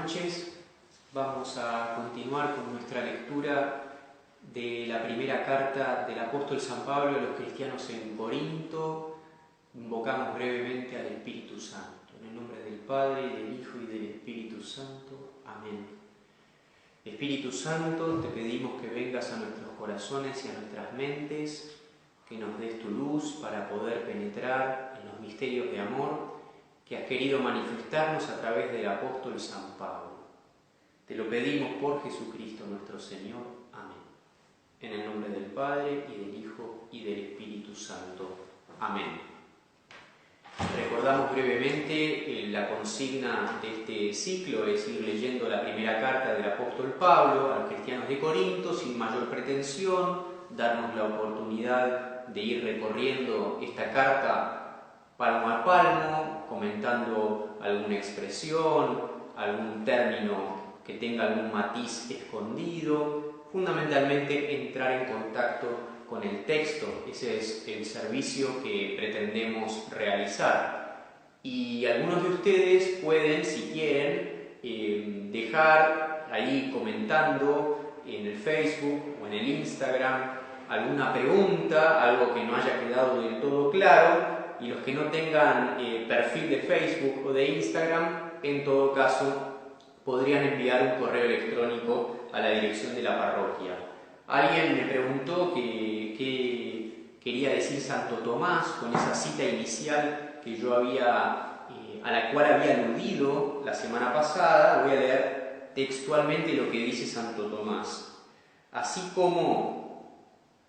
noches. Vamos a continuar con nuestra lectura de la primera carta del apóstol San Pablo a los cristianos en Corinto. Invocamos brevemente al Espíritu Santo. En el nombre del Padre, y del Hijo, y del Espíritu Santo. Amén. Espíritu Santo, te pedimos que vengas a nuestros corazones y a nuestras mentes, que nos des tu luz para poder penetrar en los misterios de amor que has querido manifestarnos a través del apóstol San Pablo. Te lo pedimos por Jesucristo nuestro Señor. Amén. En el nombre del Padre, y del Hijo, y del Espíritu Santo. Amén. Recordamos brevemente la consigna de este ciclo, es ir leyendo la primera carta del apóstol Pablo a los cristianos de Corinto sin mayor pretensión, darnos la oportunidad de ir recorriendo esta carta palmo a palmo, comentando alguna expresión, algún término que tenga algún matiz escondido, fundamentalmente entrar en contacto con el texto. Ese es el servicio que pretendemos realizar. Y algunos de ustedes pueden, si quieren, dejar ahí comentando en el Facebook o en el Instagram alguna pregunta, algo que no haya quedado del todo claro. Y los que no tengan perfil de Facebook o de Instagram, en todo caso, podrían enviar un correo electrónico a la dirección de la parroquia. Alguien me preguntó qué quería decir Santo Tomás con esa cita inicial que yo a la cual había aludido la semana pasada. Voy a leer textualmente lo que dice Santo Tomás. Así como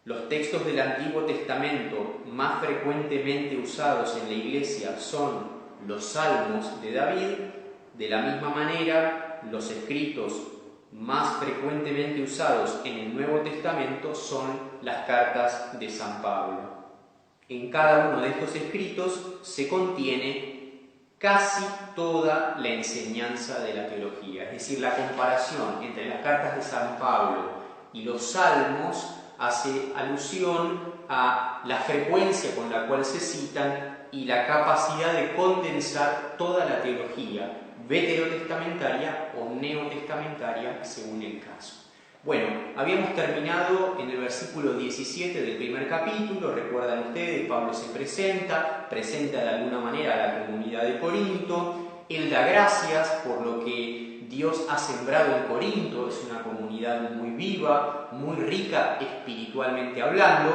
los textos del Antiguo Testamento más frecuentemente usados en la Iglesia son los Salmos de David, de la misma manera los escritos más frecuentemente usados en el Nuevo Testamento son las cartas de San Pablo. En cada uno de estos escritos se contiene casi toda la enseñanza de la teología, es decir, la comparación entre las cartas de San Pablo y los Salmos hace alusión a la frecuencia con la cual se citan y la capacidad de condensar toda la teología veterotestamentaria o neotestamentaria según el caso. Bueno, habíamos terminado en el versículo 17 del primer capítulo. Recuerdan ustedes, Pablo se presenta de alguna manera a la comunidad de Corinto. Él da gracias por lo que Dios ha sembrado en Corinto. Es una comunidad muy viva, muy rica espiritualmente hablando,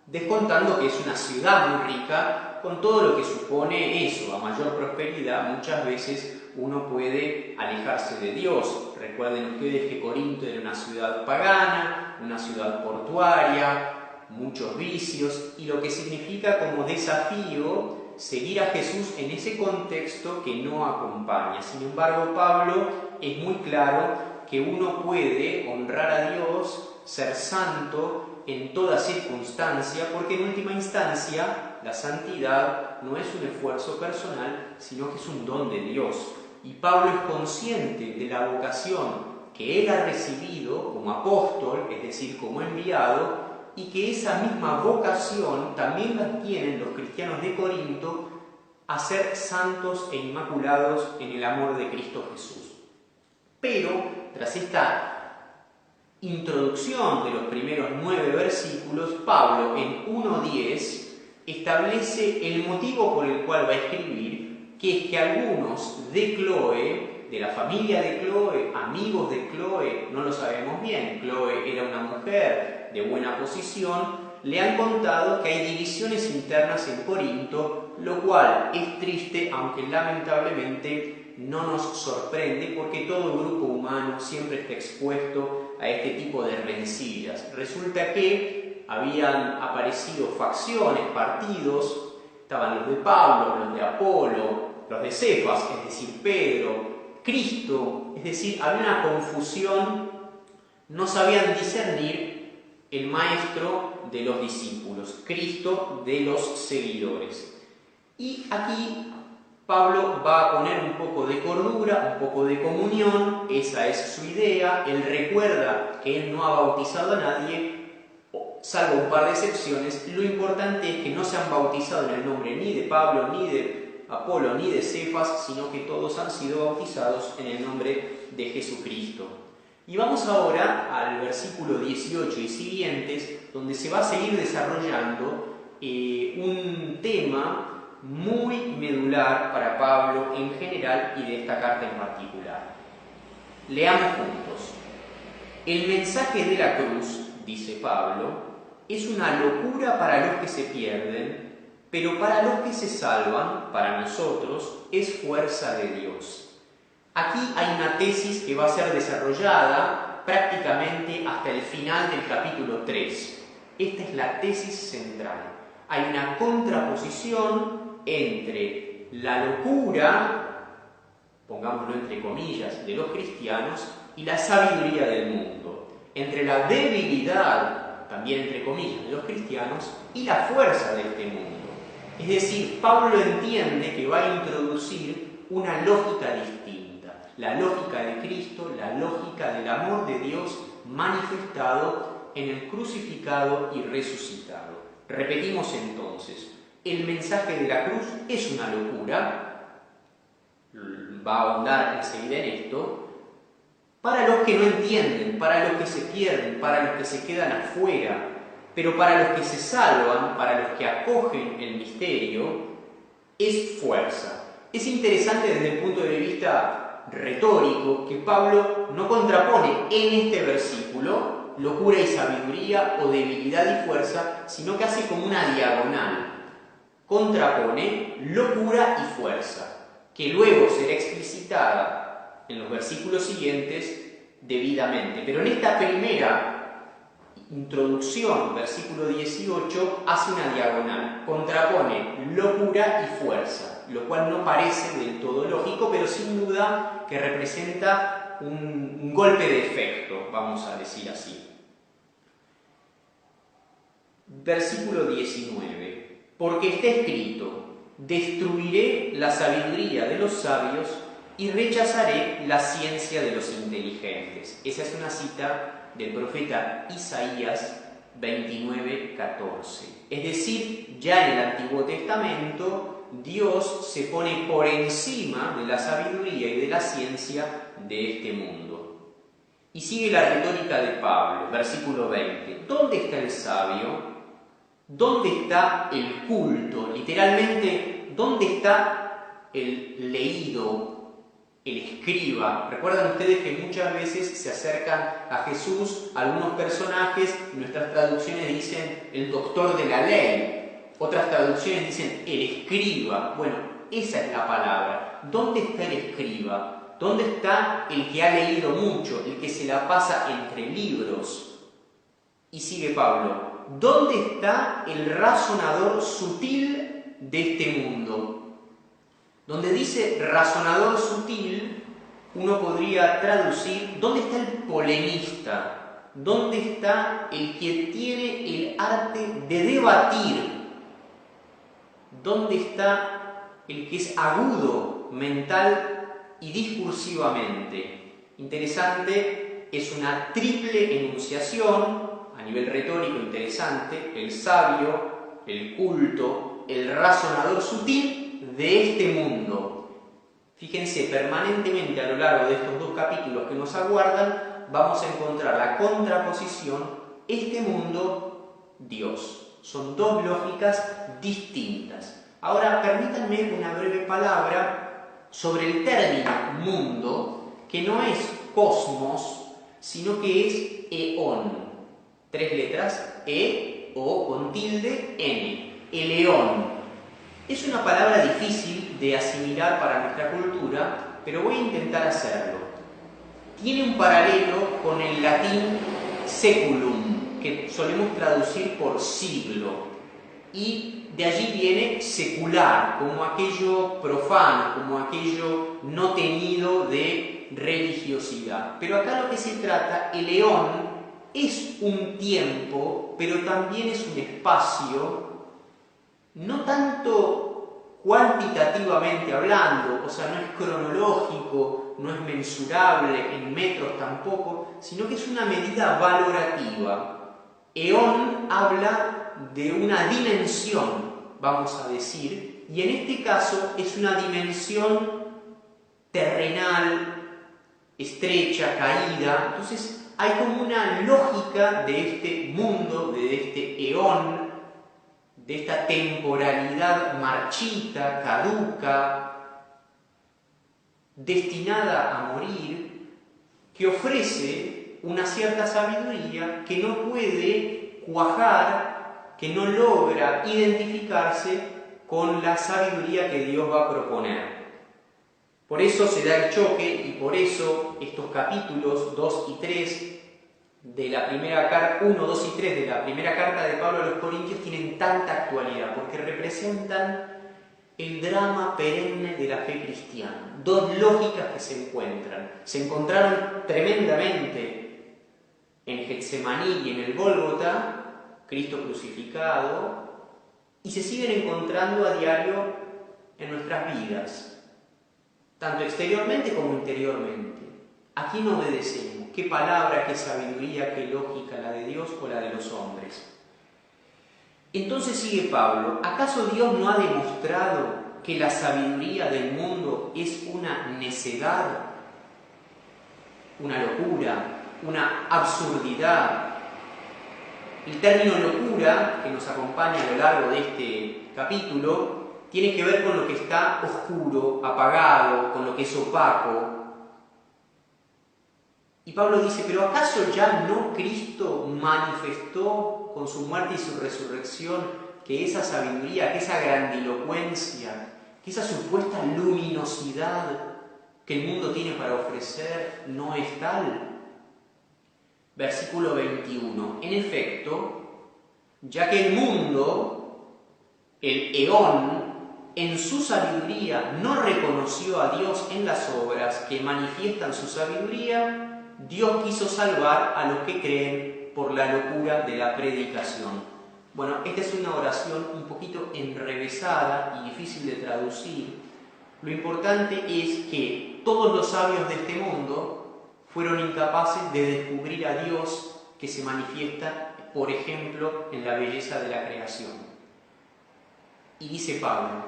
descontando que es una ciudad muy rica, con todo lo que supone eso. A mayor prosperidad, muchas veces uno puede alejarse de Dios. Recuerden ustedes que Corinto era una ciudad pagana, una ciudad portuaria, muchos vicios, y lo que significa como desafío seguir a Jesús en ese contexto que no acompaña. Sin embargo, Pablo es muy claro que uno puede honrar a Dios, ser santo en toda circunstancia, porque en última instancia la santidad no es un esfuerzo personal, sino que es un don de Dios. Y Pablo es consciente de la vocación que él ha recibido como apóstol, es decir, como enviado, y que esa misma vocación también la tienen los cristianos de Corinto a ser santos e inmaculados en el amor de Cristo Jesús. Pero, tras esta introducción de los primeros 9 versículos, Pablo en 1:10 establece el motivo por el cual va a escribir, que es que algunos de Cloe, de la familia de Cloe, amigos de Cloe, no lo sabemos bien, Cloe era una mujer de buena posición, le han contado que hay divisiones internas en Corinto, lo cual es triste, aunque lamentablemente no nos sorprende, porque todo grupo humano siempre está expuesto a este tipo de rencillas. Resulta que habían aparecido facciones, partidos, estaban los de Pablo, los de Apolo, los de Cefas, es decir, Pedro, Cristo, es decir, había una confusión, no sabían discernir el maestro de los discípulos, Cristo de los seguidores. Y aquí Pablo va a poner un poco de cordura, un poco de comunión, esa es su idea. Él recuerda que él no ha bautizado a nadie, salvo un par de excepciones. Lo importante es que no se han bautizado en el nombre ni de Pablo, ni de Apolo ni de Cefas, sino que todos han sido bautizados en el nombre de Jesucristo. Y vamos ahora al versículo 18 y siguientes, donde se va a seguir desarrollando un tema muy medular para Pablo en general y de esta carta en particular. Leamos juntos. El mensaje de la cruz, dice Pablo, es una locura para los que se pierden, pero para los que se salvan, para nosotros, es fuerza de Dios. Aquí hay una tesis que va a ser desarrollada prácticamente hasta el final del capítulo 3. Esta es la tesis central. Hay una contraposición entre la locura, pongámoslo entre comillas, de los cristianos y la sabiduría del mundo. Entre la debilidad, también entre comillas, de los cristianos y la fuerza de este mundo. Es decir, Pablo entiende que va a introducir una lógica distinta. La lógica de Cristo, la lógica del amor de Dios manifestado en el crucificado y resucitado. Repetimos entonces, el mensaje de la cruz es una locura, va a ahondar enseguida en esto, para los que no entienden, para los que se pierden, para los que se quedan afuera, pero para los que se salvan, para los que acogen el misterio, es fuerza. Es interesante desde el punto de vista retórico que Pablo no contrapone en este versículo locura y sabiduría o debilidad y fuerza, sino que hace como una diagonal. Contrapone locura y fuerza, que luego será explicitada en los versículos siguientes debidamente. Pero en esta primera introducción, versículo 18, hace una diagonal, contrapone locura y fuerza, lo cual no parece del todo lógico, pero sin duda que representa un golpe de efecto, vamos a decir así. Versículo 19, porque está escrito, destruiré la sabiduría de los sabios y rechazaré la ciencia de los inteligentes. Esa es una cita del profeta Isaías 29:14. Es decir, ya en el Antiguo Testamento Dios se pone por encima de la sabiduría y de la ciencia de este mundo. Y sigue la retórica de Pablo, versículo 20. ¿Dónde está el sabio? ¿Dónde está el culto? Literalmente, ¿dónde está el leído? El escriba. Recuerdan ustedes que muchas veces se acercan a Jesús algunos personajes, nuestras traducciones dicen el doctor de la ley, otras traducciones dicen el escriba. Bueno, esa es la palabra. ¿Dónde está el escriba? ¿Dónde está el que ha leído mucho, el que se la pasa entre libros? Y sigue Pablo, ¿dónde está el razonador sutil de este mundo? Donde dice razonador sutil, uno podría traducir, ¿dónde está el polemista? ¿Dónde está el que tiene el arte de debatir? ¿Dónde está el que es agudo mental y discursivamente? Interesante, es una triple enunciación, a nivel retórico interesante, el sabio, el culto, el razonador sutil de este mundo. Fíjense, permanentemente a lo largo de estos dos capítulos que nos aguardan, vamos a encontrar la contraposición, este mundo, Dios. Son dos lógicas distintas. Ahora, permítanme una breve palabra sobre el término mundo, que no es cosmos, sino que es eón. 3 letras, E, O con tilde, N. El eón. Es una palabra difícil de asimilar para nuestra cultura, pero voy a intentar hacerlo. Tiene un paralelo con el latín seculum, que solemos traducir por siglo, y de allí viene secular, como aquello profano, como aquello no teñido de religiosidad. Pero acá lo que se trata, el eón, es un tiempo, pero también es un espacio, no tanto cuantitativamente hablando, o sea, no es cronológico, no es mensurable en metros tampoco, sino que es una medida valorativa. Eón habla de una dimensión, vamos a decir, y en este caso es una dimensión terrenal, estrecha, caída. Entonces hay como una lógica de este mundo, de este eón, de esta temporalidad marchita, caduca, destinada a morir, que ofrece una cierta sabiduría que no puede cuajar, que no logra identificarse con la sabiduría que Dios va a proponer. Por eso se da el choque y por eso estos capítulos 2 y 3 de la primera carta, 1, 2 y 3 de la primera carta de Pablo a los Corintios tienen tanta actualidad, porque representan el drama perenne de la fe cristiana. Dos lógicas que se encuentran. Se encontraron tremendamente en Getsemaní y en el Gólgota, Cristo crucificado, y se siguen encontrando a diario en nuestras vidas, tanto exteriormente como interiormente. ¿A quién obedecemos? ¿Qué palabra, qué sabiduría, qué lógica, la de Dios o la de los hombres? Entonces sigue Pablo, ¿acaso Dios no ha demostrado que la sabiduría del mundo es una necedad, una locura, una absurdidad? El término locura, que nos acompaña a lo largo de este capítulo, tiene que ver con lo que está oscuro, apagado, con lo que es opaco. Y Pablo dice, ¿pero acaso ya no Cristo manifestó con su muerte y su resurrección que esa sabiduría, que esa grandilocuencia, que esa supuesta luminosidad que el mundo tiene para ofrecer no es tal? Versículo 21. En efecto, ya que el mundo, el eón, en su sabiduría no reconoció a Dios en las obras que manifiestan su sabiduría, Dios quiso salvar a los que creen por la locura de la predicación. Bueno, esta es una oración un poquito enrevesada y difícil de traducir. Lo importante es que todos los sabios de este mundo fueron incapaces de descubrir a Dios que se manifiesta, por ejemplo, en la belleza de la creación. Y dice Pablo,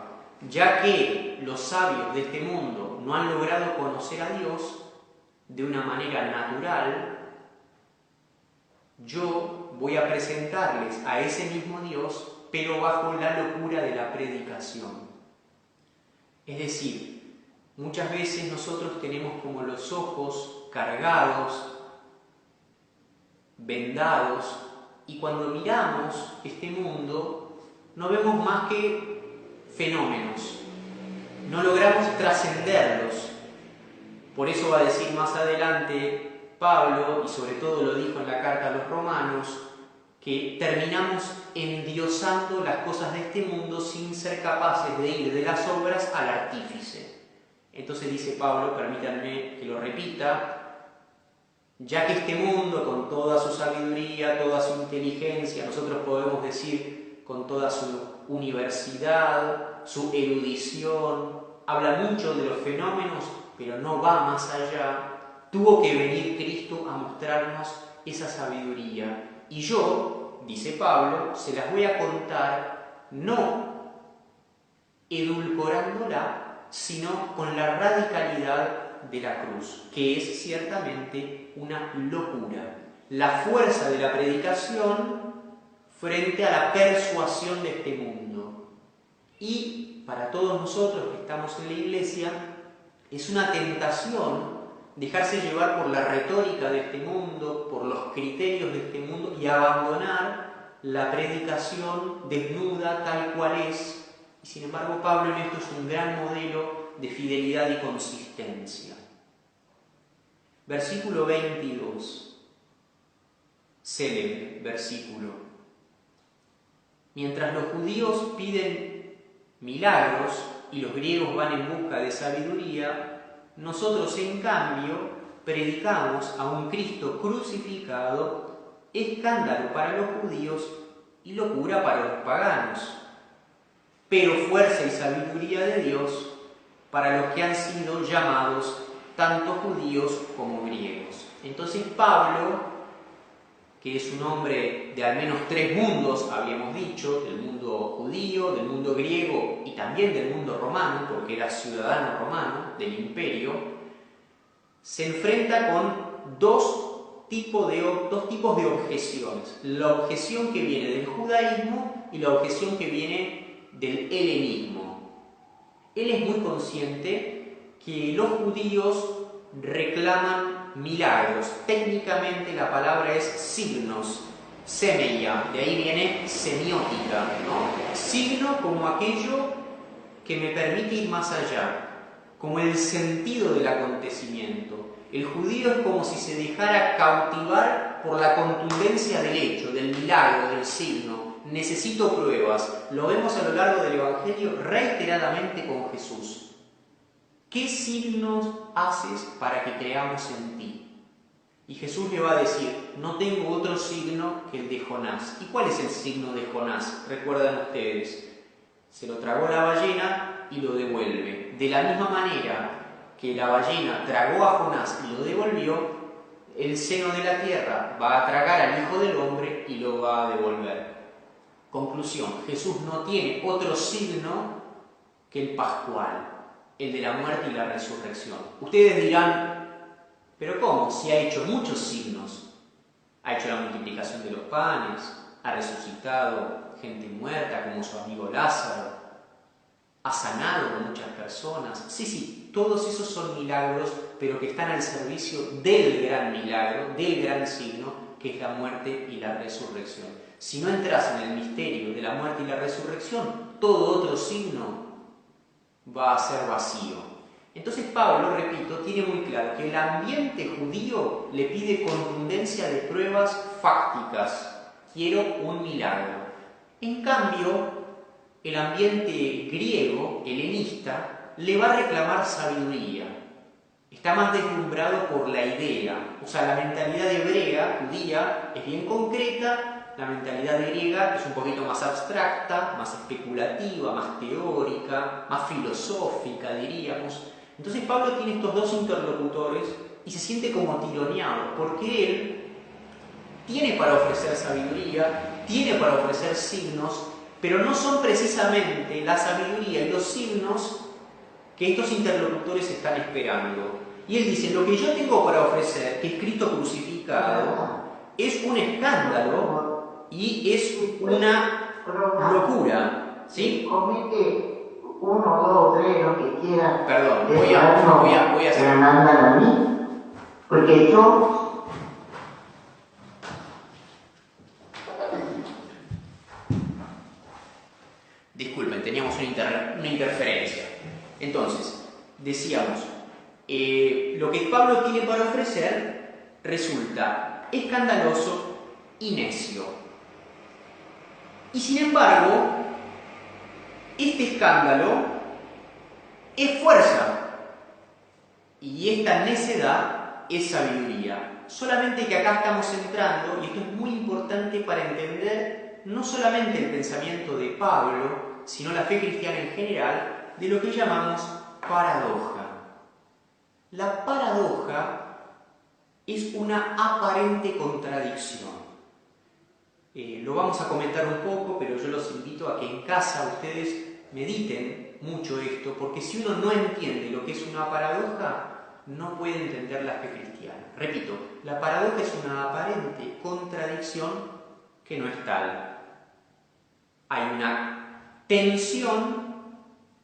ya que los sabios de este mundo no han logrado conocer a Dios de una manera natural, yo voy a presentarles a ese mismo Dios, pero bajo la locura de la predicación. Es decir, muchas veces nosotros tenemos como los ojos cargados, vendados, y cuando miramos este mundo no vemos más que fenómenos, no logramos trascenderlos. Por eso va a decir más adelante Pablo, y sobre todo lo dijo en la carta a los romanos, que terminamos endiosando las cosas de este mundo sin ser capaces de ir de las obras al artífice. Entonces dice Pablo, permítanme que lo repita, ya que este mundo con toda su sabiduría, toda su inteligencia, nosotros podemos decir con toda su universidad, su erudición, habla mucho de los fenómenos, pero no va más allá. Tuvo que venir Cristo a mostrarnos esa sabiduría. Y yo, dice Pablo, se las voy a contar no edulcorándola, sino con la radicalidad de la cruz, que es ciertamente una locura. La fuerza de la predicación frente a la persuasión de este mundo. Y para todos nosotros que estamos en la iglesia, es una tentación dejarse llevar por la retórica de este mundo, por los criterios de este mundo y abandonar la predicación desnuda tal cual es. Y sin embargo Pablo en esto es un gran modelo de fidelidad y consistencia. Versículo 22. Célebre versículo. Mientras los judíos piden milagros y los griegos van en busca de sabiduría, nosotros en cambio predicamos a un Cristo crucificado, escándalo para los judíos y locura para los paganos, pero fuerza y sabiduría de Dios para los que han sido llamados tanto judíos como griegos. Entonces Pablo, que es un hombre de al menos 3 mundos, habíamos dicho, del mundo judío, del mundo griego y también del mundo romano, porque era ciudadano romano del imperio, se enfrenta con dos tipos de objeciones. La objeción que viene del judaísmo y la objeción que viene del helenismo. Él es muy consciente que los judíos reclaman milagros. Técnicamente la palabra es signos, semeia, de ahí viene semiótica, ¿no? Signo como aquello que me permite ir más allá, como el sentido del acontecimiento. El judío es como si se dejara cautivar por la contundencia del hecho, del milagro, del signo. Necesito pruebas. Lo vemos a lo largo del Evangelio reiteradamente con Jesús. ¿Qué signos haces para que creamos en ti? Y Jesús le va a decir, no tengo otro signo que el de Jonás. ¿Y cuál es el signo de Jonás? Recuerdan ustedes, se lo tragó la ballena y lo devuelve. De la misma manera que la ballena tragó a Jonás y lo devolvió, el seno de la tierra va a tragar al Hijo del Hombre y lo va a devolver. Conclusión, Jesús no tiene otro signo que el pascual, el de la muerte y la resurrección. Ustedes dirán, ¿pero cómo? Si ha hecho muchos signos. Ha hecho la multiplicación de los panes, ha resucitado gente muerta como su amigo Lázaro, ha sanado a muchas personas. Sí, todos esos son milagros, pero que están al servicio del gran milagro, del gran signo, que es la muerte y la resurrección. Si no entras en el misterio de la muerte y la resurrección, todo otro signo va a ser vacío. Entonces Pablo, repito, tiene muy claro que el ambiente judío le pide contundencia de pruebas fácticas. Quiero un milagro. En cambio, el ambiente griego, helenista, le va a reclamar sabiduría. Está más deslumbrado por la idea. O sea, la mentalidad hebrea, judía, es bien concreta. La mentalidad griega es un poquito más abstracta, más especulativa, más teórica, más filosófica, diríamos. Entonces Pablo tiene estos dos interlocutores y se siente como tironeado, porque él tiene para ofrecer sabiduría, tiene para ofrecer signos, pero no son precisamente la sabiduría y los signos que estos interlocutores están esperando. Y él dice, lo que yo tengo para ofrecer, que es Cristo crucificado, es un escándalo y es una locura, ¿sí? Comete 1, 2, 3, lo que quiera. Perdón, voy a hacer... Me mandan a mí, porque yo... Disculpen, teníamos una interferencia. Entonces, decíamos, lo que Pablo tiene para ofrecer resulta escandaloso y necio. Y sin embargo, este escándalo es fuerza y esta necedad es sabiduría. Solamente que acá estamos entrando, y esto es muy importante para entender no solamente el pensamiento de Pablo, sino la fe cristiana en general, de lo que llamamos paradoja. La paradoja es una aparente contradicción. Lo vamos a comentar un poco, pero yo los invito a que en casa ustedes mediten mucho esto, porque si uno no entiende lo que es una paradoja, no puede entender la fe cristiana. Repito, la paradoja es una aparente contradicción que no es tal. Hay una tensión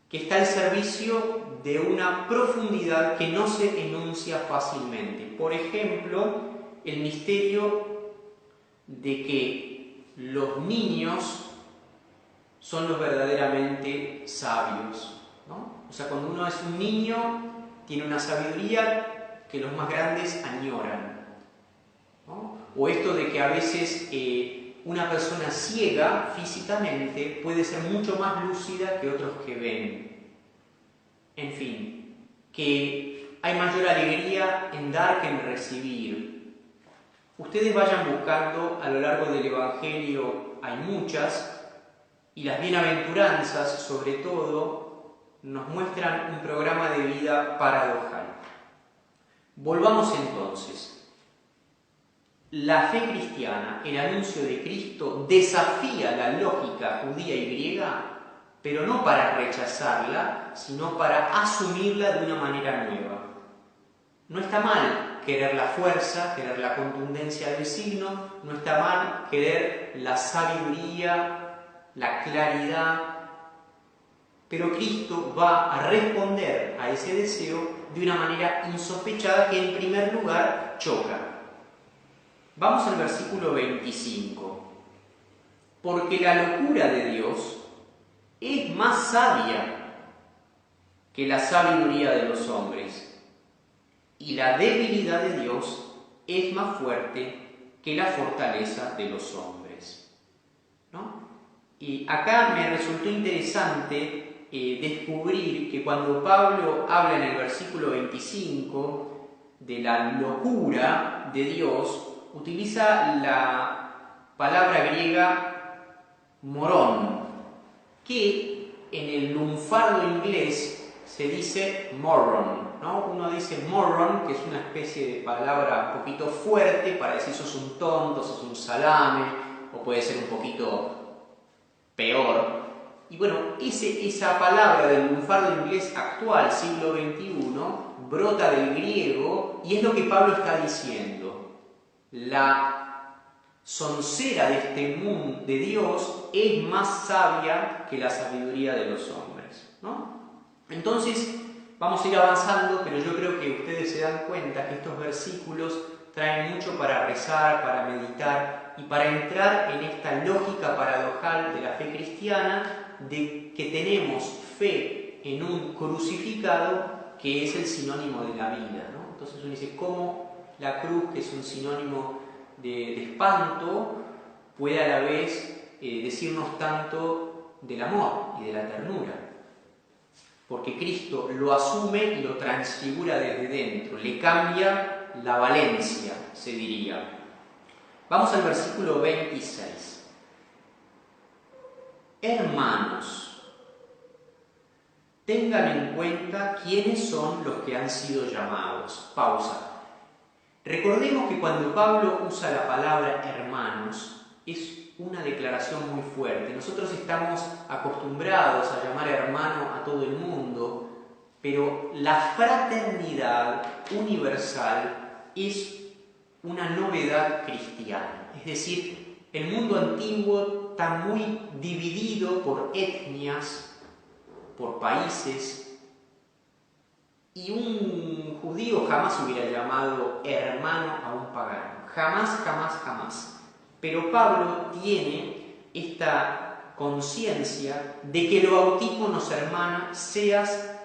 que está al servicio de una profundidad que no se enuncia fácilmente. Por ejemplo, el misterio de que los niños son los verdaderamente sabios, ¿no? O sea, cuando uno es un niño, tiene una sabiduría que los más grandes añoran, ¿no? O esto de que a veces una persona ciega físicamente puede ser mucho más lúcida que otros que ven. En fin, que hay mayor alegría en dar que en recibir. Ustedes vayan buscando a lo largo del Evangelio, hay muchas, y las bienaventuranzas, sobre todo, nos muestran un programa de vida paradojal. Volvamos entonces. la fe cristiana, el anuncio de Cristo, desafía la lógica judía y griega, pero no para rechazarla, sino para asumirla de una manera nueva. No está mal querer la fuerza, querer la contundencia del signo, no está mal querer la sabiduría, la claridad, pero Cristo va a responder a ese deseo de una manera insospechada que en primer lugar choca. Vamos al versículo 25. Porque la locura de Dios es más sabia que la sabiduría de los hombres, y la debilidad de Dios es más fuerte que la fortaleza de los hombres. ¿No? Y acá me resultó interesante descubrir que cuando Pablo habla en el versículo 25 de la locura de Dios, utiliza la palabra griega morón, que en el lunfardo inglés se dice moron, ¿no? Uno dice moron, que es una especie de palabra un poquito fuerte para decir sos un tonto, sos un salame, o puede ser un poquito peor. Y bueno, esa palabra del lunfardo inglés actual, siglo XXI, brota del griego y es lo que Pablo está diciendo. La soncera de este mundo de Dios es más sabia que la sabiduría de los hombres, ¿no? Entonces, vamos a ir avanzando, pero yo creo que ustedes se dan cuenta que estos versículos traen mucho para rezar, para meditar y para entrar en esta lógica paradojal de la fe cristiana, de que tenemos fe en un crucificado que es el sinónimo de la vida, ¿no? Entonces uno dice, ¿cómo la cruz, que es un sinónimo de espanto, puede a la vez decirnos tanto del amor y de la ternura? Porque Cristo lo asume y lo transfigura desde dentro, le cambia la valencia, se diría. Vamos al versículo 26. Hermanos, tengan en cuenta quiénes son los que han sido llamados. Pausa. Recordemos que cuando Pablo usa la palabra hermanos, es una declaración muy fuerte. Nosotros estamos acostumbrados a llamar hermano a todo el mundo, pero la fraternidad universal es una novedad cristiana. Es decir, el mundo antiguo está muy dividido por etnias, por países, y un judío jamás hubiera llamado hermano a un pagano. Jamás, jamás, jamás. Pero Pablo tiene esta conciencia de que el bautismo nos hermana, seas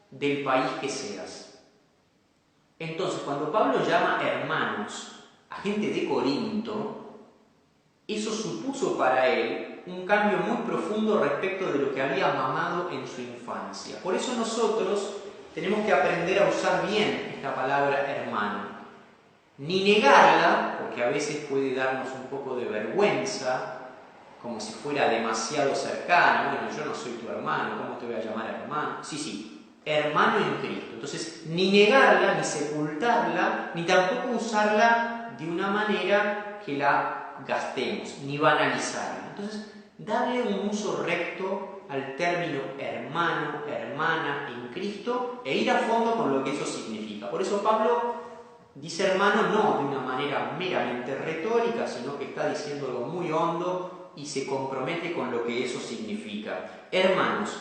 del país que seas. Entonces, cuando Pablo llama hermanos a gente de Corinto, eso supuso para él un cambio muy profundo respecto de lo que había mamado en su infancia. Por eso nosotros tenemos que aprender a usar bien esta palabra hermano. Ni negarla, porque a veces puede darnos un poco de vergüenza, como si fuera demasiado cercano. Bueno, yo no soy tu hermano, ¿cómo te voy a llamar hermano? Sí, hermano en Cristo. Entonces, ni negarla, ni sepultarla, ni tampoco usarla de una manera que la gastemos, ni banalizarla. Entonces, darle un uso recto al término hermano, hermana en Cristo e ir a fondo con lo que eso significa. Por eso Pablo dice hermano no de una manera meramente retórica, sino que está diciendo algo muy hondo y se compromete con lo que eso significa. Hermanos,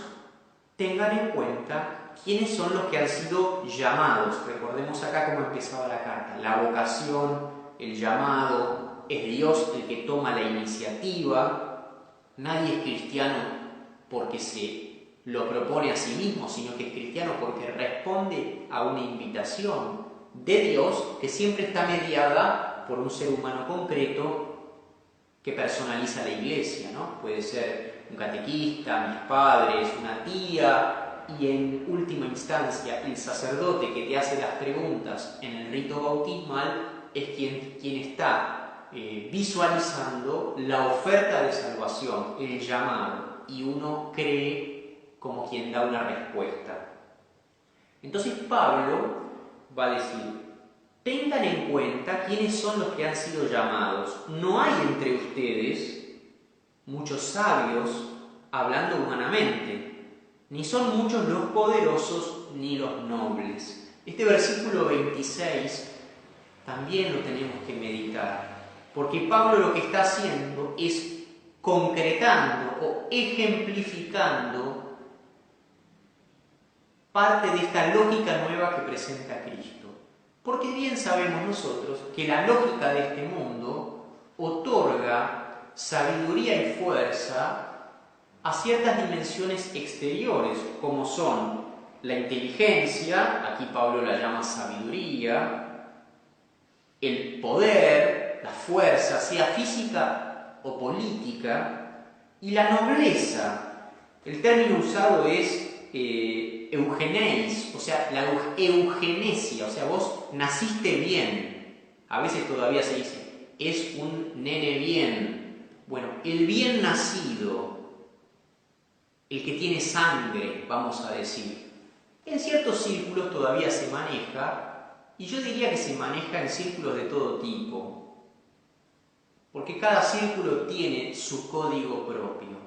tengan en cuenta quiénes son los que han sido llamados. Recordemos acá cómo empezaba la carta. La vocación, el llamado, es Dios el que toma la iniciativa. Nadie es cristiano porque se lo propone a sí mismo, sino que es cristiano porque responde a una invitación de Dios que siempre está mediada por un ser humano concreto que personaliza la iglesia, ¿no? Puede ser un catequista, mis padres, una tía, y en última instancia el sacerdote que te hace las preguntas en el rito bautismal es quien está visualizando la oferta de salvación, el llamado, y uno cree como quien da una respuesta. Entonces Pablo va a decir, tengan en cuenta quiénes son los que han sido llamados. No hay entre ustedes muchos sabios hablando humanamente, ni son muchos los poderosos ni los nobles. Este versículo 26 también lo tenemos que meditar, porque Pablo lo que está haciendo es concretando o ejemplificando parte de esta lógica nueva que presenta Cristo. Porque bien sabemos nosotros que la lógica de este mundo otorga sabiduría y fuerza a ciertas dimensiones exteriores, como son la inteligencia, aquí Pablo la llama sabiduría, el poder, la fuerza, sea física o política, y la nobleza. El término usado es eugeneis, o sea, la eugenesia, o sea, vos naciste bien. A veces todavía se dice, es un nene bien. Bueno, el bien nacido, el que tiene sangre, vamos a decir, en ciertos círculos todavía se maneja, y yo diría que se maneja en círculos de todo tipo, porque cada círculo tiene su código propio,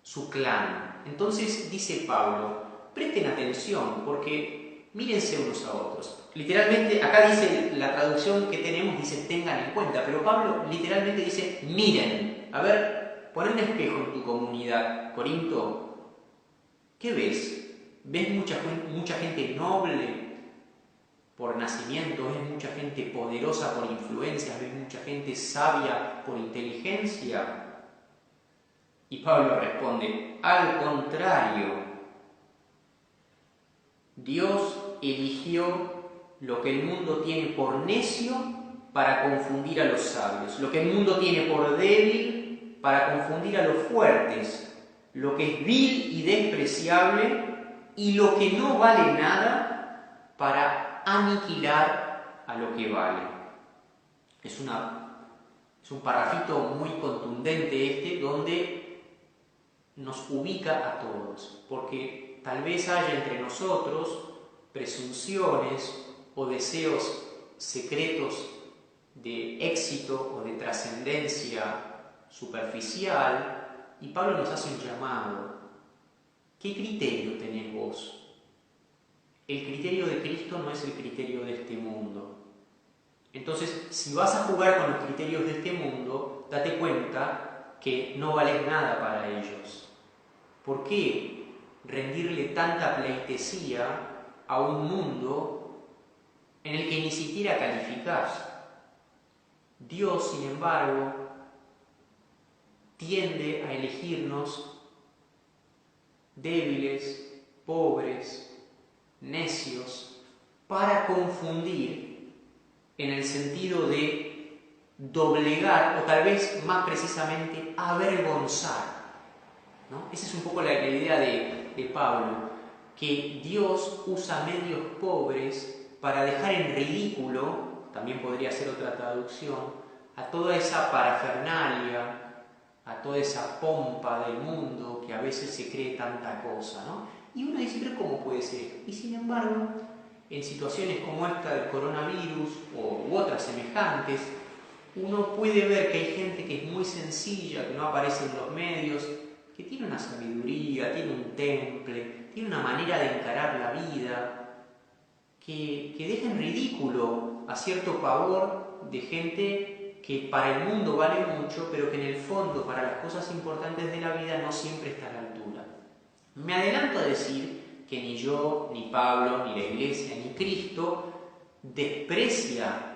su clan. Entonces dice Pablo, presten atención, porque mírense unos a otros. Literalmente, acá dice, la traducción que tenemos dice tengan en cuenta, pero Pablo literalmente dice miren. A ver, pon un espejo en tu comunidad, Corinto. ¿Qué ves? ¿Ves mucha gente noble por nacimiento? ¿Ves mucha gente poderosa por influencias? ¿Ves mucha gente sabia por inteligencia? Y Pablo responde, al contrario, Dios eligió lo que el mundo tiene por necio para confundir a los sabios, lo que el mundo tiene por débil para confundir a los fuertes, lo que es vil y despreciable y lo que no vale nada para aniquilar a lo que vale. Es un parrafito muy contundente donde nos ubica a todos, porque tal vez haya entre nosotros presunciones o deseos secretos de éxito o de trascendencia superficial, y Pablo nos hace un llamado. ¿Qué criterio tenés vos? El criterio de Cristo no es el criterio de este mundo. Entonces, si vas a jugar con los criterios de este mundo, date cuenta que no vales nada para ellos. ¿Por qué rendirle tanta pleitesía a un mundo en el que ni siquiera calificás? Dios, sin embargo, tiende a elegirnos débiles, pobres, necios, para confundir en el sentido de doblegar o tal vez más precisamente avergonzar, ¿no? Esa es un poco la idea de Pablo, que Dios usa medios pobres para dejar en ridículo, también podría ser otra traducción, a toda esa parafernalia, a toda esa pompa del mundo que a veces se cree tanta cosa, ¿no? Y uno dice, pero ¿cómo puede ser esto? Y sin embargo, en situaciones como esta del coronavirus u otras semejantes, uno puede ver que hay gente que es muy sencilla, que no aparece en los medios, que tiene una sabiduría, tiene un temple, tiene una manera de encarar la vida, que deja en ridículo a cierto pavor de gente que para el mundo vale mucho, pero que en el fondo, para las cosas importantes de la vida, no siempre está a la altura. Me adelanto a decir que ni yo, ni Pablo, ni la Iglesia, ni Cristo desprecia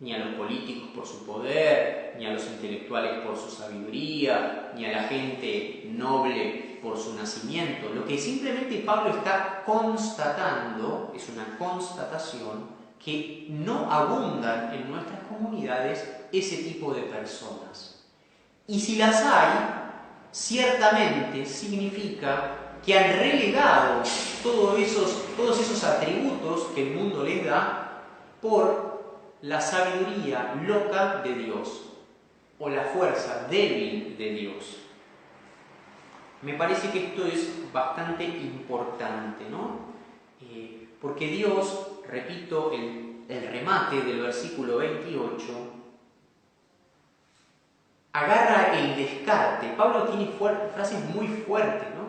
ni a los políticos por su poder, ni a los intelectuales por su sabiduría, ni a la gente noble por su nacimiento. Lo que simplemente Pablo está constatando, es una constatación, que no abundan en nuestras comunidades ese tipo de personas. Y si las hay, ciertamente significa que han relegado todos esos atributos que el mundo les da por la sabiduría loca de Dios o la fuerza débil de Dios. Me parece que esto es bastante importante, ¿no? Porque Dios, repito, el remate del versículo 28, agarra el descarte. Pablo tiene frases muy fuertes, ¿no?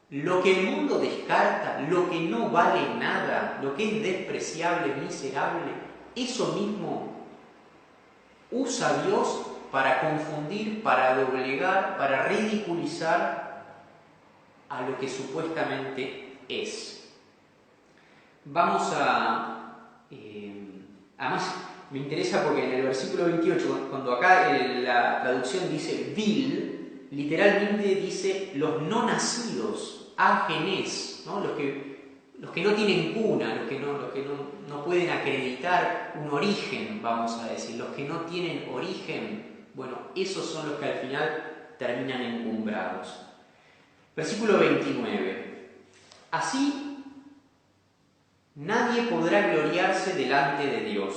Lo que el mundo descarta, lo que no vale nada, lo que es despreciable, miserable, eso mismo usa Dios para confundir, para doblegar, para ridiculizar a lo que supuestamente es. Vamos además, me interesa porque en el versículo 28, cuando acá la traducción dice vil, literalmente dice los no nacidos, ágenes, ¿no? Los que no tienen cuna, los que no pueden acreditar un origen, vamos a decir, los que no tienen origen, bueno, esos son los que al final terminan encumbrados. Versículo 29. Así, nadie podrá gloriarse delante de Dios.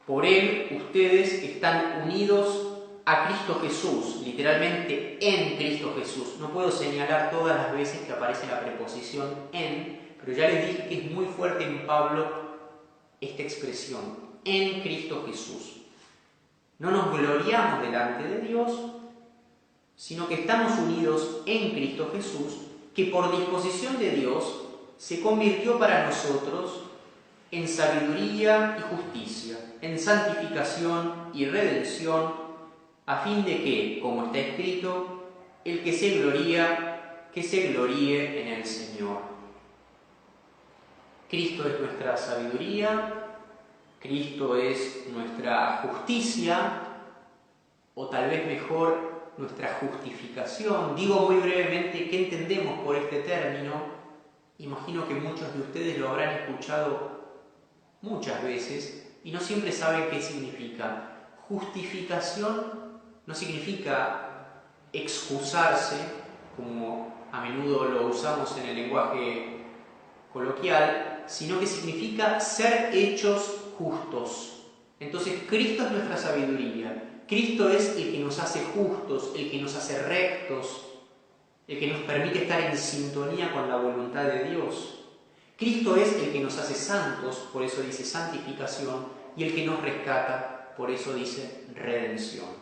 Por Él ustedes están unidos a Cristo Jesús, literalmente en Cristo Jesús. No puedo señalar todas las veces que aparece la preposición en, pero ya les dije que es muy fuerte en Pablo esta expresión, en Cristo Jesús. No nos gloriamos delante de Dios, sino que estamos unidos en Cristo Jesús, que por disposición de Dios se convirtió para nosotros en sabiduría y justicia, en santificación y redención, a fin de que, como está escrito, el que se gloría, que se gloríe en el Señor. Cristo es nuestra sabiduría, Cristo es nuestra justicia, o tal vez mejor, nuestra justificación. Digo muy brevemente qué entendemos por este término. Imagino que muchos de ustedes lo habrán escuchado muchas veces y no siempre saben qué significa. Justificación no significa excusarse, como a menudo lo usamos en el lenguaje coloquial, sino que significa ser hechos justos. Entonces, Cristo es nuestra sabiduría. Cristo es el que nos hace justos, el que nos hace rectos, el que nos permite estar en sintonía con la voluntad de Dios. Cristo es el que nos hace santos, por eso dice santificación, y el que nos rescata, por eso dice redención.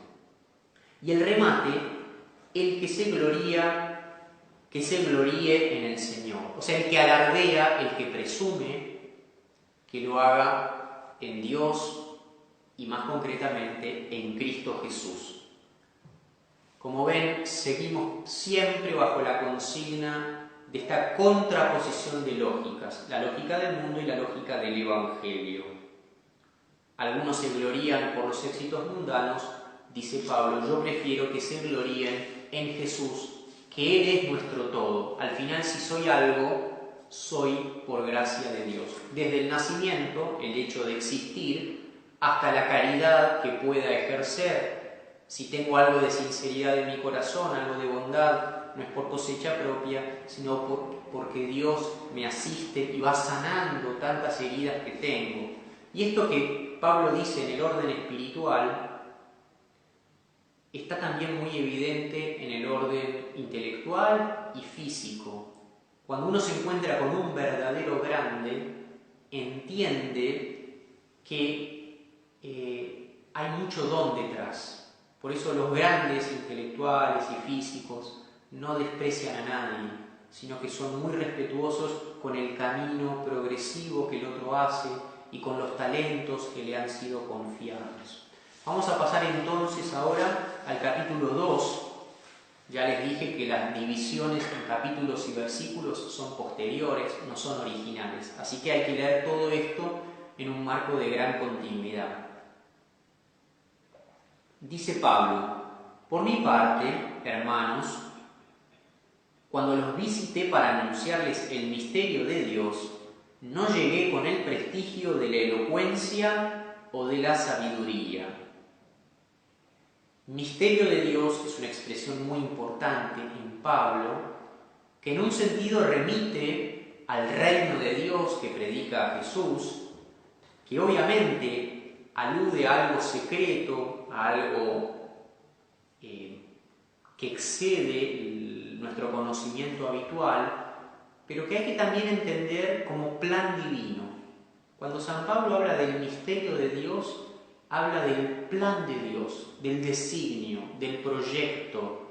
Y el remate, el que se gloría, que se gloríe en el Señor. O sea, el que alardea, el que presume, que lo haga en Dios y más concretamente en Cristo Jesús. Como ven, seguimos siempre bajo la consigna de esta contraposición de lógicas, la lógica del mundo y la lógica del Evangelio. Algunos se glorían por los éxitos mundanos, dice Pablo, yo prefiero que se gloríen en Jesús, que Él es nuestro todo. Al final, si soy algo, soy por gracia de Dios. Desde el nacimiento, el hecho de existir, hasta la caridad que pueda ejercer. Si tengo algo de sinceridad en mi corazón, algo de bondad, no es por cosecha propia, sino porque Dios me asiste y va sanando tantas heridas que tengo. Y esto que Pablo dice en el orden espiritual está también muy evidente en el orden intelectual y físico. Cuando uno se encuentra con un verdadero grande, entiende que hay mucho don detrás. Por eso los grandes intelectuales y físicos no desprecian a nadie, sino que son muy respetuosos con el camino progresivo que el otro hace y con los talentos que le han sido confiados. Vamos a pasar entonces ahora al capítulo 2. Ya les dije que las divisiones en capítulos y versículos son posteriores, no son originales. Así que hay que leer todo esto en un marco de gran continuidad. Dice Pablo, por mi parte, hermanos, cuando los visité para anunciarles el misterio de Dios, no llegué con el prestigio de la elocuencia o de la sabiduría. Misterio de Dios es una expresión muy importante en Pablo, que en un sentido remite al reino de Dios que predica Jesús, que obviamente alude a algo secreto, a algo que excede nuestro conocimiento habitual, pero que hay que también entender como plan divino. Cuando San Pablo habla del misterio de Dios, habla del plan de Dios, del designio, del proyecto,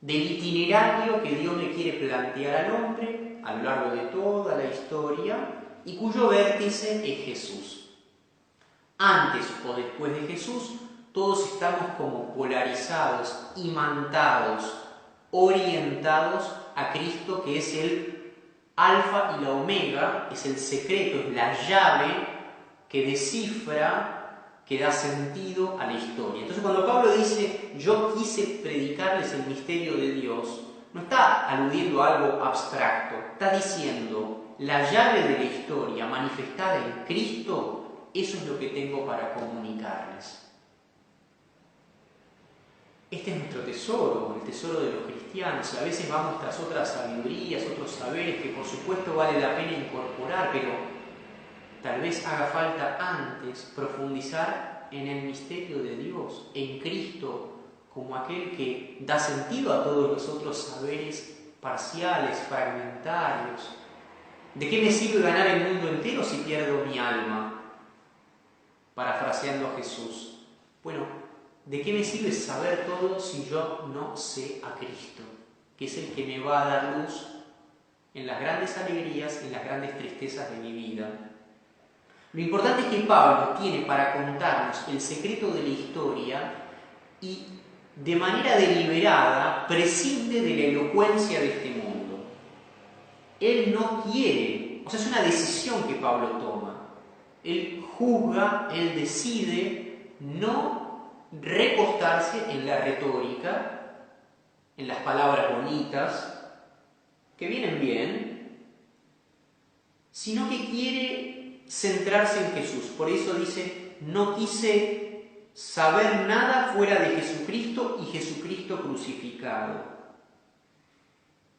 del itinerario que Dios le quiere plantear al hombre a lo largo de toda la historia y cuyo vértice es Jesús. Antes o después de Jesús, todos estamos como polarizados, imantados, orientados a Cristo, que es el alfa y la omega, es el secreto, es la llave que descifra, que da sentido a la historia. Entonces, cuando Pablo dice, yo quise predicarles el misterio de Dios, no está aludiendo a algo abstracto, está diciendo, la llave de la historia manifestada en Cristo, eso es lo que tengo para comunicarles. Este es nuestro tesoro, el tesoro de los cristianos. A veces vamos tras otras sabidurías, otros saberes que por supuesto vale la pena incorporar, pero tal vez haga falta antes profundizar en el misterio de Dios, en Cristo, como aquel que da sentido a todos los otros saberes parciales, fragmentarios. ¿De qué me sirve ganar el mundo entero si pierdo mi alma? Parafraseando a Jesús. Bueno, ¿de qué me sirve saber todo si yo no sé a Cristo, que es el que me va a dar luz en las grandes alegrías y en las grandes tristezas de mi vida? Lo importante es que Pablo tiene para contarnos el secreto de la historia y de manera deliberada prescinde de la elocuencia de este mundo. Él no quiere, o sea, es una decisión que Pablo toma. Él juzga, él decide no recostarse en la retórica, en las palabras bonitas, que vienen bien, sino que quiere centrarse en Jesús. Por eso dice, no quise saber nada fuera de Jesucristo y Jesucristo crucificado.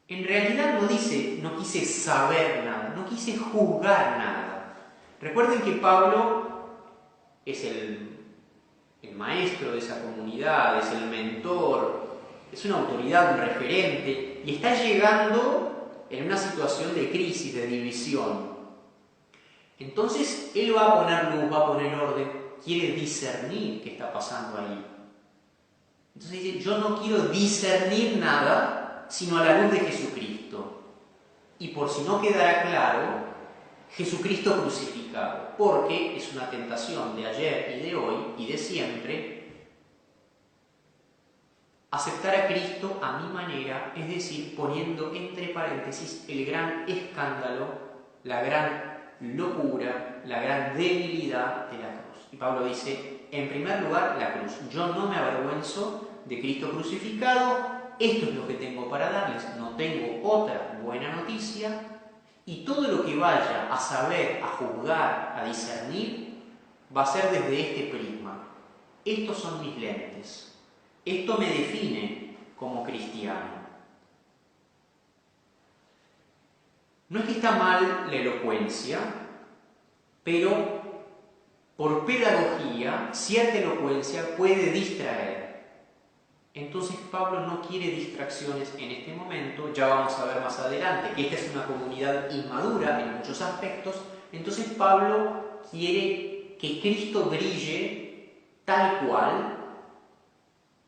En realidad no dice, no quise saber nada, no quise juzgar nada. Recuerden que Pablo es el maestro de esa comunidad, es el mentor, es una autoridad, un referente, y está llegando en una situación de crisis, de división. Entonces, él va a poner luz, va a poner orden, quiere discernir qué está pasando ahí. Entonces dice, yo no quiero discernir nada, sino a la luz de Jesucristo. Y por si no quedara claro, Jesucristo crucificado, porque es una tentación de ayer y de hoy y de siempre, aceptar a Cristo a mi manera, es decir, poniendo entre paréntesis el gran escándalo, la gran locura, la gran debilidad de la cruz. Y Pablo dice, en primer lugar, la cruz. Yo no me avergüenzo de Cristo crucificado, esto es lo que tengo para darles, no tengo otra buena noticia, y todo lo que vaya a saber, a juzgar, a discernir, va a ser desde este prisma. Estos son mis lentes. Esto me define como cristiano. No es que está mal la elocuencia, pero por pedagogía, cierta elocuencia puede distraer. Entonces Pablo no quiere distracciones en este momento, ya vamos a ver más adelante que esta es una comunidad inmadura en muchos aspectos. Entonces Pablo quiere que Cristo brille tal cual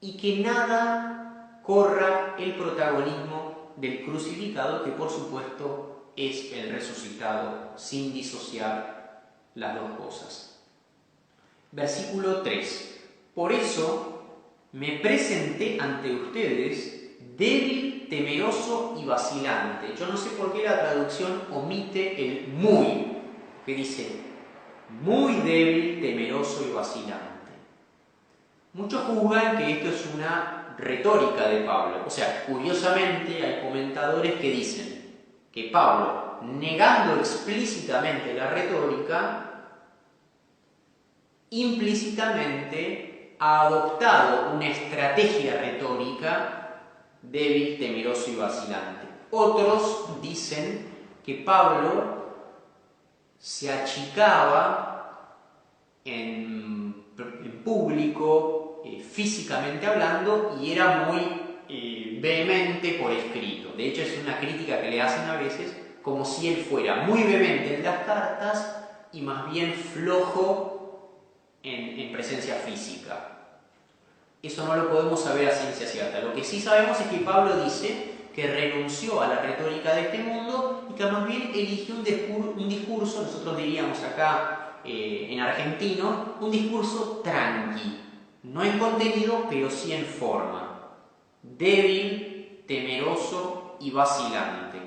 y que nada corra el protagonismo del crucificado, que por supuesto es el resucitado, sin disociar las dos cosas. Versículo 3. Por eso me presenté ante ustedes débil, temeroso y vacilante. Yo no sé por qué la traducción omite el muy, que dice muy débil, temeroso y vacilante. Muchos juzgan que esto es una retórica de Pablo. O sea, curiosamente hay comentadores que dicen que Pablo, negando explícitamente la retórica, implícitamente ha adoptado una estrategia retórica débil, temeroso y vacilante. Otros dicen que Pablo se achicaba en público, físicamente hablando, y era muy vehemente por escrito. De hecho, es una crítica que le hacen a veces, como si él fuera muy vehemente en las cartas, y más bien flojo en presencia física. Eso no lo podemos saber a ciencia cierta. Lo que sí sabemos es que Pablo dice que renunció a la retórica de este mundo y que más bien eligió un discurso, nosotros diríamos acá en argentino, un discurso tranqui, no en contenido, pero sí en forma, débil, temeroso y vacilante.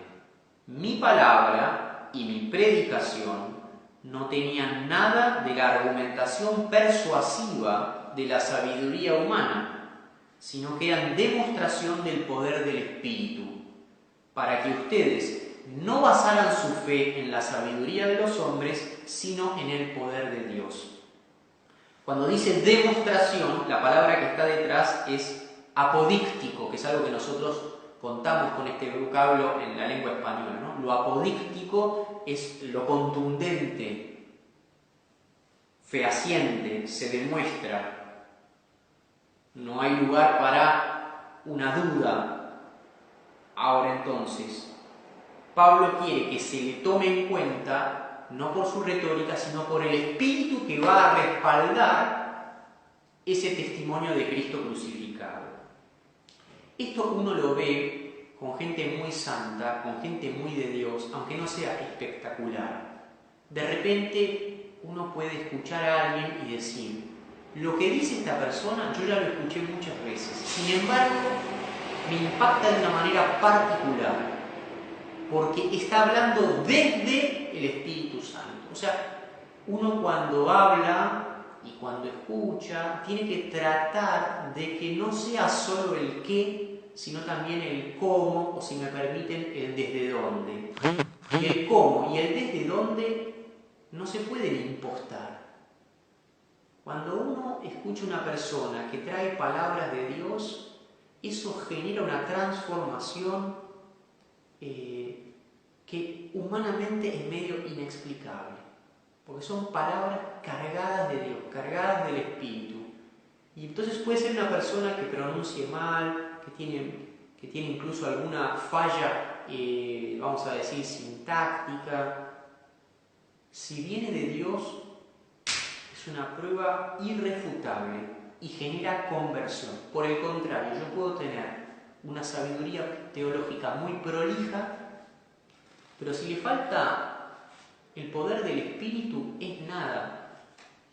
Mi palabra y mi predicación no tenían nada de la argumentación persuasiva de la sabiduría humana, sino que eran demostración del poder del Espíritu, para que ustedes no basaran su fe en la sabiduría de los hombres, sino en el poder de Dios. Cuando dice demostración, la palabra que está detrás es apodíctico, que es algo que nosotros contamos con este vocablo en la lengua española, ¿no? Lo apodíctico es lo contundente, fehaciente, se demuestra. No hay lugar para una duda. Ahora entonces, Pablo quiere que se le tome en cuenta, no por su retórica, sino por el espíritu que va a respaldar ese testimonio de Cristo crucificado. Esto uno lo ve con gente muy santa, con gente muy de Dios, aunque no sea espectacular. De repente uno puede escuchar a alguien y decir: lo que dice esta persona yo ya lo escuché muchas veces, sin embargo me impacta de una manera particular, porque está hablando desde el Espíritu Santo. O sea, uno cuando habla y cuando escucha tiene que tratar de que no sea solo el qué, sino también el cómo, o si me permiten, el desde dónde. Y el cómo y el desde dónde no se pueden impostar. Cuando uno escucha a una persona que trae palabras de Dios, eso genera una transformación que humanamente es medio inexplicable, porque son palabras cargadas de Dios, cargadas del Espíritu. Y entonces puede ser una persona que pronuncie mal, que tiene incluso alguna falla, vamos a decir, sintáctica. Si viene de Dios, es una prueba irrefutable y genera conversión. Por el contrario, yo puedo tener una sabiduría teológica muy prolija, pero si le falta el poder del Espíritu, es nada.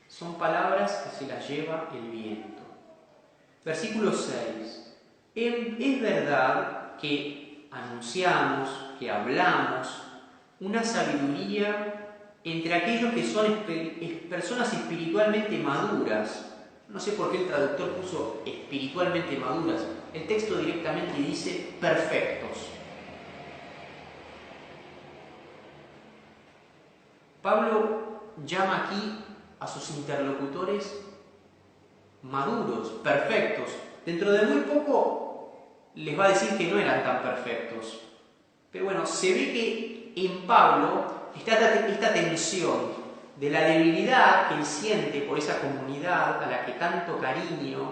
Son palabras que se las lleva el viento. Versículo 6. Es verdad que anunciamos, que hablamos una sabiduría entre aquellos que son personas espiritualmente maduras. No sé por qué el traductor puso espiritualmente maduras. El texto directamente dice perfectos. Pablo llama aquí a sus interlocutores maduros, perfectos. Dentro de muy poco les va a decir que no eran tan perfectos. Pero bueno, se ve que en Pablo está esta tensión de la debilidad que él siente por esa comunidad a la que tanto cariño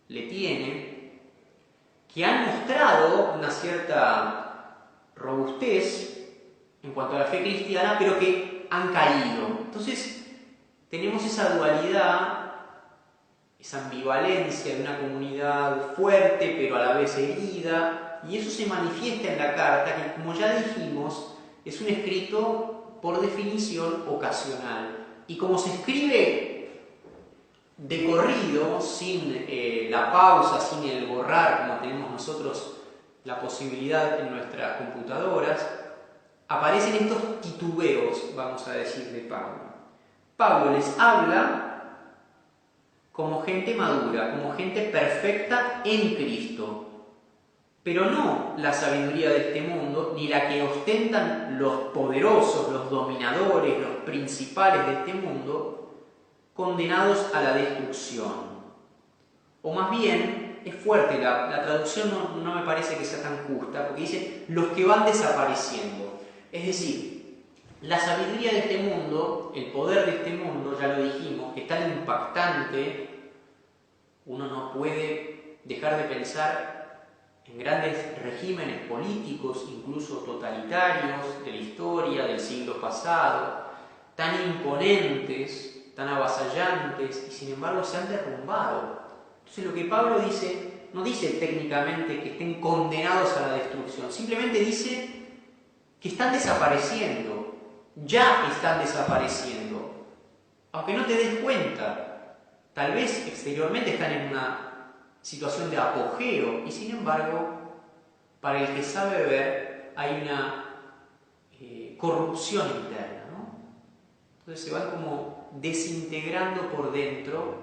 le tiene, que han mostrado una cierta robustez en cuanto a la fe cristiana, pero que han caído. Entonces tenemos esa dualidad, esa ambivalencia de una comunidad fuerte pero a la vez herida, y eso se manifiesta en la carta, que como ya dijimos es un escrito por definición ocasional, y como se escribe de corrido, sin la pausa, sin el borrar como tenemos nosotros la posibilidad en nuestras computadoras, aparecen estos titubeos, vamos a decir, de Pablo. Pablo les habla como gente madura, como gente perfecta en Cristo, pero no la sabiduría de este mundo, ni la que ostentan los poderosos, los dominadores, los principales de este mundo, condenados a la destrucción. O más bien, es fuerte, la traducción no me parece que sea tan justa, porque dice los que van desapareciendo. Es decir, la sabiduría de este mundo, el poder de este mundo, ya lo dijimos, que es tan impactante, uno no puede dejar de pensar en grandes regímenes políticos, incluso totalitarios, de la historia del siglo pasado, tan imponentes, tan avasallantes, y sin embargo se han derrumbado. Entonces lo que Pablo dice, no dice técnicamente que estén condenados a la destrucción, simplemente dice que están desapareciendo, ya están desapareciendo. Aunque no te des cuenta, tal vez exteriormente están en una situación de apogeo, y sin embargo, para el que sabe ver, hay una corrupción interna, ¿no? Entonces se van como desintegrando por dentro,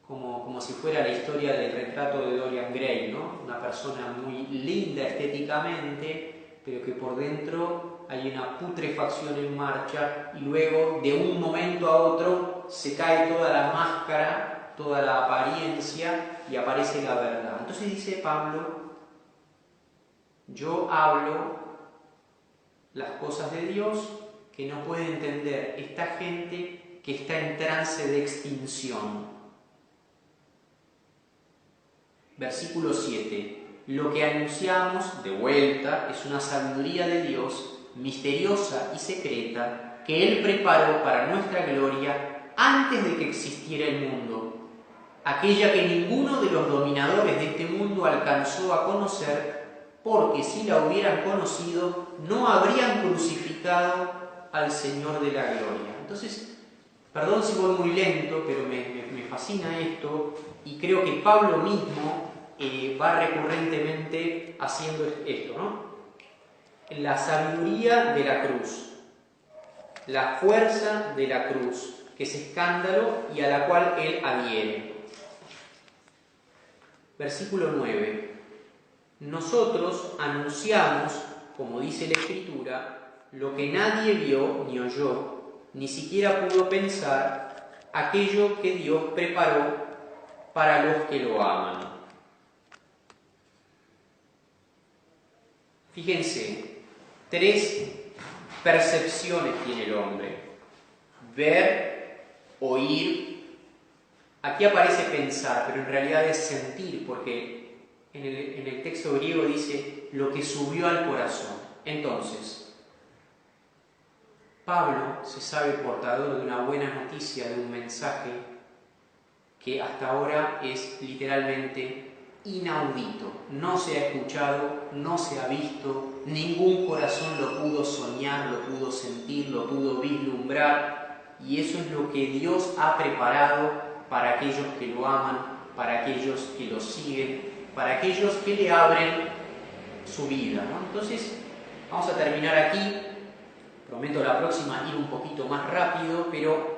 como si fuera la historia del retrato de Dorian Gray, ¿no? Una persona muy linda estéticamente, pero que por dentro hay una putrefacción en marcha, y luego de un momento a otro se cae toda la máscara, toda la apariencia, y aparece la verdad. Entonces dice Pablo: yo hablo las cosas de Dios que no puede entender esta gente que está en trance de extinción. Versículo 7. Lo que anunciamos, de vuelta, es una sabiduría de Dios, misteriosa y secreta, que Él preparó para nuestra gloria antes de que existiera el mundo, aquella que ninguno de los dominadores de este mundo alcanzó a conocer, porque si la hubieran conocido, no habrían crucificado al Señor de la gloria. Entonces, perdón si voy muy lento, pero me fascina esto, y creo que Pablo mismo va recurrentemente haciendo esto, ¿no? La sabiduría de la cruz, la fuerza de la cruz, que es escándalo y a la cual él adhiere. Versículo 9. Nosotros anunciamos, como dice la Escritura, lo que nadie vio ni oyó, ni siquiera pudo pensar, aquello que Dios preparó para los que lo aman. Fíjense, 3 percepciones tiene el hombre: ver, oír. Aquí aparece pensar, pero en realidad es sentir, porque en el texto griego dice lo que subió al corazón. Entonces, Pablo se sabe portador de una buena noticia, de un mensaje que hasta ahora es literalmente inaudito. No se ha escuchado, no se ha visto, ningún corazón lo pudo soñar, lo pudo sentir, lo pudo vislumbrar, y eso es lo que Dios ha preparado para aquellos que lo aman, para aquellos que lo siguen, para aquellos que le abren su vida, ¿no? Entonces, vamos a terminar aquí. Prometo la próxima ir un poquito más rápido, pero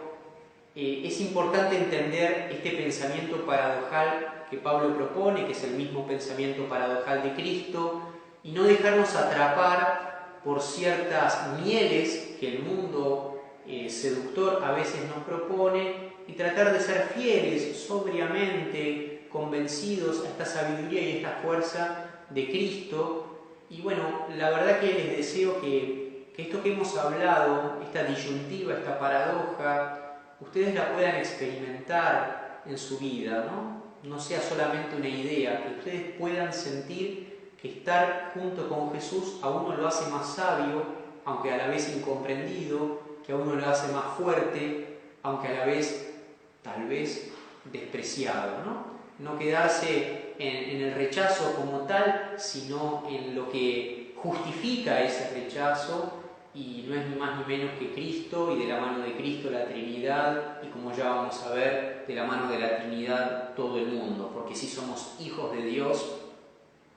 es importante entender este pensamiento paradojal que Pablo propone, que es el mismo pensamiento paradojal de Cristo, y no dejarnos atrapar por ciertas mieles que el mundo seductor a veces nos propone, y tratar de ser fieles, sobriamente, convencidos a esta sabiduría y esta fuerza de Cristo. Y bueno, la verdad que les deseo que esto que hemos hablado, esta disyuntiva, esta paradoja, ustedes la puedan experimentar en su vida, ¿no? No sea solamente una idea, que ustedes puedan sentir que estar junto con Jesús a uno lo hace más sabio, aunque a la vez incomprendido, que a uno lo hace más fuerte, aunque a la vez, tal vez, despreciado, ¿no? No quedarse en el rechazo como tal, sino en lo que justifica ese rechazo, y no es ni más ni menos que Cristo, y de la mano de Cristo la Trinidad, y como ya vamos a ver, de la mano de la Trinidad todo el mundo, porque si somos hijos de Dios,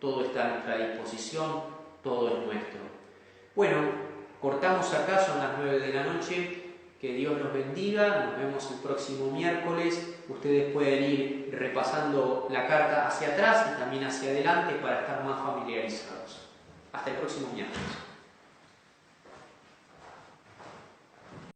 todo está a nuestra disposición, todo es nuestro. Bueno, cortamos acá, son las 9 de la noche, que Dios los bendiga, nos vemos el próximo miércoles. Ustedes pueden ir repasando la carta hacia atrás y también hacia adelante para estar más familiarizados. Hasta el próximo miércoles.